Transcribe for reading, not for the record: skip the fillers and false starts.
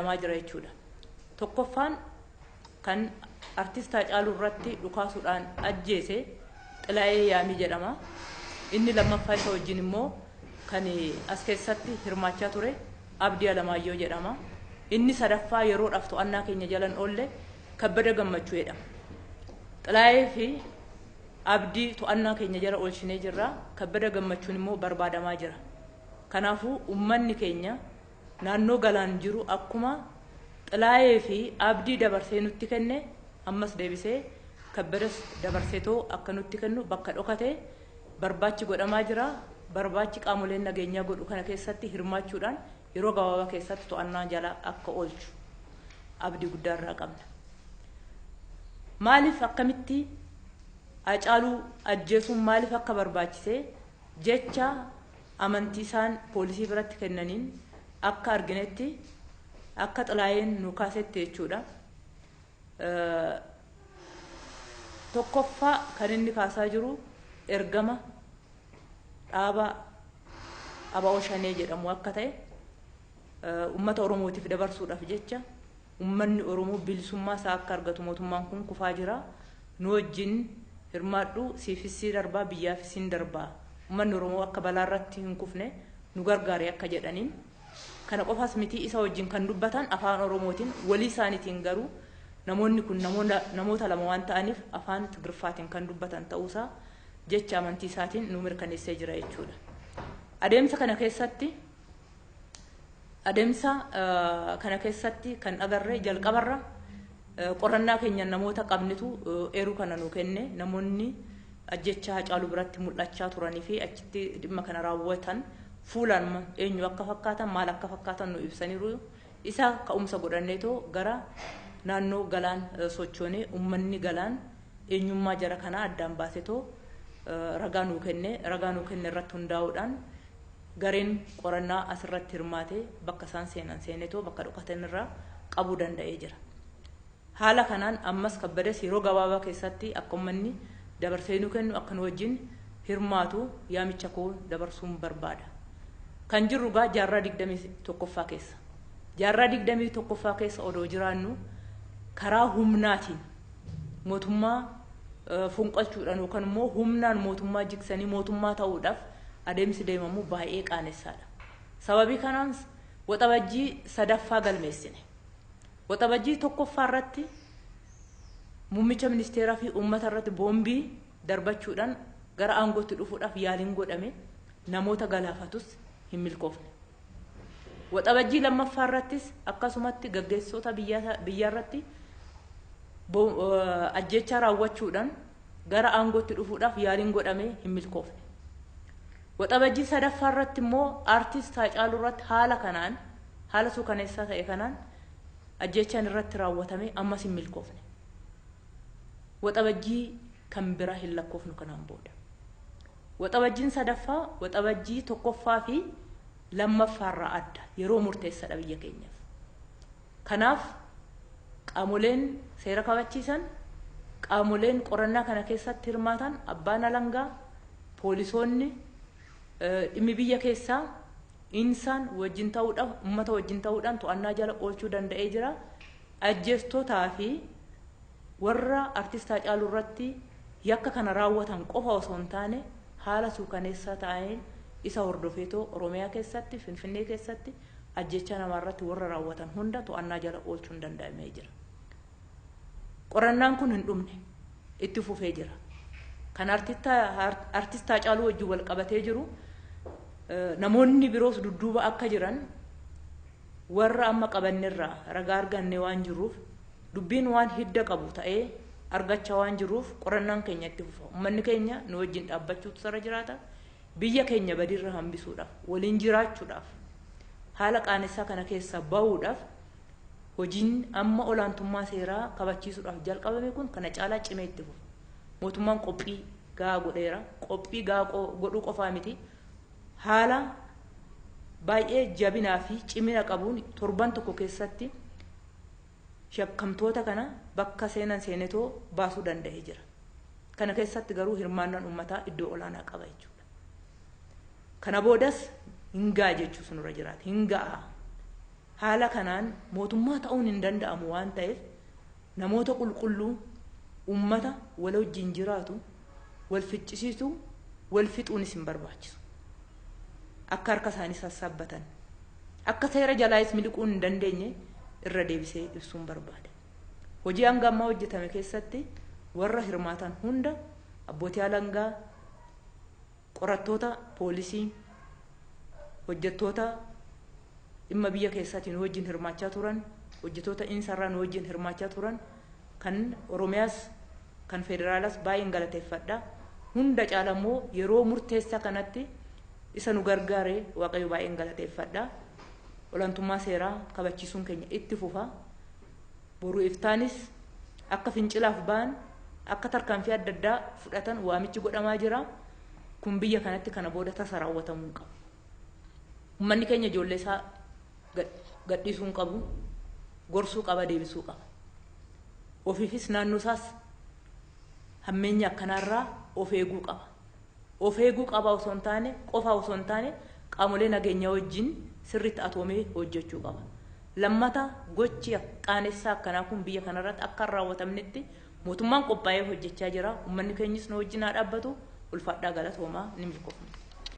barbaadamaa jira jechuudha. Tokkoffaan kan artist Haacaaluu irratti dhukaasuudhaan ajjeese Xilaayee Yaamii jedhama. Inni lammaffaa isa wajjin immoo kan as keessatti hirmaachaa ture Abdii Alamaayyoo jedhama. Inni sadaffaa yeroodhaaf to'annaa keenya jalan oolle Kabbada Gammachuu jedhama. Xilaayee fi Abdii to'annaa keenya jala oolchinee jirra. Kabbada Gammachuun immoo barbaadamaa jira. Kanaafuu uummanni keenya naannoo galaan jiru akkuma Xilaayee fi Abdii dabarsee nutti kenne ammas deebisee Kabbadas dabarseetoo akka nutti kennu bakka dhokatee barbaachi godhamaa jira. Barbaachi qaamoleen nageenyaa godhu kana keessatti hirmaachuudhaan yeroo gabaabaa keessatti to'annaa jala akka oolchu abdii guddaa irraa qabna. Maaliif akkamitti Haacaaluu ajjeesuun maaliif akka barbaachise jecha amantii isaan poolisii biratti kennaniin akka arginetti akka Xilaayeen nu kaasetti jechuudha. Tokkoffaa kan inni kaasaa jiru ergama dhaaba ABO Shanee jedhamu akka ta'e ummata Oromootiif dabarsuudhaaf jecha ummanni Oromoo bilisummaa isaa akka argatu mootummaan kun kufaa jira. Nu wajjin hirmaadhu siifisii darbaa biyyaafis hin darbaa. Ummanni Oromoo akka balaa irratti hin kufne nu gargaare akka jedhaniin kana qofaas miti isa wajjin kan dubbatan afaan Oromootiin walii isaaniitiin garuu namoonni kun namoota lama waan ta'aniif afaan Tigirfaatiin kan dubbatan ta'uusaa jecha amantii isaatiin nu mirkaneessee jira jechuudha. Adeemsa kana keessatti kan agarree jalqabarra qorannaa keenya namoota qabnitu eeruu kana nu kenne namoonni ajjecha Haacaaluu biratti mul'achaa turanii fi achitti dhimma kana raawwatan fuulaan eenyu akka fakkaatan maal akka fakkaatan nu ibsaniiru. Isa ka'umsa godhanneetoo gara naannoo galaan sochoonee uummanni galaan eenyummaa jara kana addaan baasetoo ragaa nuu kenne irratti hundaa'uudhaan gareen qorannaa asirratti hirmaatee bakka isaan seenetoo bakka dhokatan irraa qabuu danda'ee jira. Haala kanaan ammas Kabbadas yeroo gabaabaa keessatti akka uummanni dabarsee nuu kennu akka nu wajjin hirmaatu yaamicha koo dabarsuun barbaada. Kan jirru gaa jaarraa 21ffaa keessa. Jaarraa 21ffaa keessa odoo jiraannu karaa humnaatiin mootummaa funqalchuudhaan yookaan immoo humnaan mootummaa jigsanii mootummaa ta'uudhaaf adeemsi deemamu baay'ee qaanessaadha. Sababii kanaan waxabajjii sadaffaa galmeessine. Waxabajjii tokkoffaa irratti muummicha ministeeraa fi uummata irratti boombii darbachuudhaan gara aangootti dhufuudhaaf yaaliin godhame namoota galaafatus hin milkoofne. Waxabajjii lammaffaa irrattis akkasumatti gaggeessitoota biyyaa irratti ajjecha raawwachuudhaan gara aangootti dhufuudhaaf yaaliin godhame hin milkoofne. Waxabajjii sadaffaa irratti immoo artist Haacaaluu irratti haala suukaneessaa ta'e kanaan ajjechaan irratti raawwatame ammas hin milkoofne. Waxabajjii kan biraa hin lakkoofnu kanaan booda. Waxabajjiin sadaffaa waxabajjii tokkoffaa fi lammaffaarraa adda yeroo murteessaadha biyya keenyaaf. Kanaaf qaamoleen seera kabachiisan qaamoleen qorannaa kana keessatti hirmaatan abbaan alangaa poolisoonni dhimmi biyya keessaa insaan wajjin ta'uudhaaf uummata wajjin ta'uudhaan to'annaa jala oolchuu danda'ee jira. Ajjeestootaa fi warra artist Haacaaluu irratti yakka kana raawwatan qofa osoo hin taane haala suukaneessaa ta'een isa hordofeetoo Oromiyaa keessatti Finfinnee keessatti ajjecha namaa irratti warra raawwatan hunda to'annaa jala oolchuun danda'amee jira. Qorannaan kun hin dhumne itti fufee jira. Kan artist Haacaaluu wajjin wal qabatee jiru namoonni biroos dudduuba akka jiran warra amma qabanneerraa ragaa arganne waan jiruuf dubbiin waan hidda qabu ta'ee argachaa waan jiruuf qorannaan keenya itti fufa. Uummanni keenya nu wajjin dhaabbachuutu sarara jiraata. Biyya keenya badiirra hambisuudhaaf waliin jiraachuudhaaf haala qaanessaa kana keessa bahuudhaaf hojiin amma olaantummaa seeraa kabachiisuudhaaf jalqabame kun kana caalaa cimee itti fufa. Mootummaan qophii gahaa godheera. Qophii gahaa godhuu qofaa miti. Haala baay'ee jabinaa fi cimina qabuun torban tokko keessatti shakkamtoota kana bakka seenetoo baasuu danda'ee jira. Kana keessatti garuu hirmaannaan uummataa iddoo olaanaa qaba jechuudha. Kana boodas hingaa jechuu sunirra jiraata. Hingaa haala kanaan mootummaa ta'uun hin danda'amu waan ta'eef namoota qulqulluu ummata wal wajjin jiraatu wal ficcisiisu wal fixuunis hin barbaachisu. Akka harka isaanii sassaabbatan akka seera jalaayis miliquun hin dandeenye irra deebisee ibsuun barbaada. Hojii hanga ammaa hojjetame keessatti warra hirmaatan hunda abbootii alangaa, qorattoota poolisii, hojjettoota dhimma biyya keessaatiin wajjin hirmaachaa turan, hojjettoota insarraan wajjin hirmaachaa turan kan Oromiyaas kan federaalas baay'een galateeffadha. Hunda caalammoo yeroo murteessaa kanatti isa nu gargaare Waaqayyo baay'een galateeffadha. Olaantummaa seeraa kabachiisuun keenya itti fufa. Boru iftaanis akka fincilaaf ba'an akka tarkaanfii adda addaa fudhatan waamichi godhamaa jira. Kun biyya kanatti kana booda tasa raawwatamuu hin qabu. Uummanni keenya ijoollee isaa gadhiisuu hin qabu, gorsuu qaba, deebisuu qaba. Ofiifis naannoo isaas hammeenya akkanaarraa of eeguu qaba. Of eeguu qaba osoo hin taane qofa osoo hin taane qaamolee nageenyaa wajjin sirriitti atoomee hojjechuu qaba. Lammata gochi qaanessaa akkanaa kun biyya kanarratti akka hin raawwatamnetti mootummaan qophaa'ee hojjechaa jira. Uummanni keenyis nu wajjin haa dhaabbatu. Ulfaadhaa galatoomaa ni milkoofna.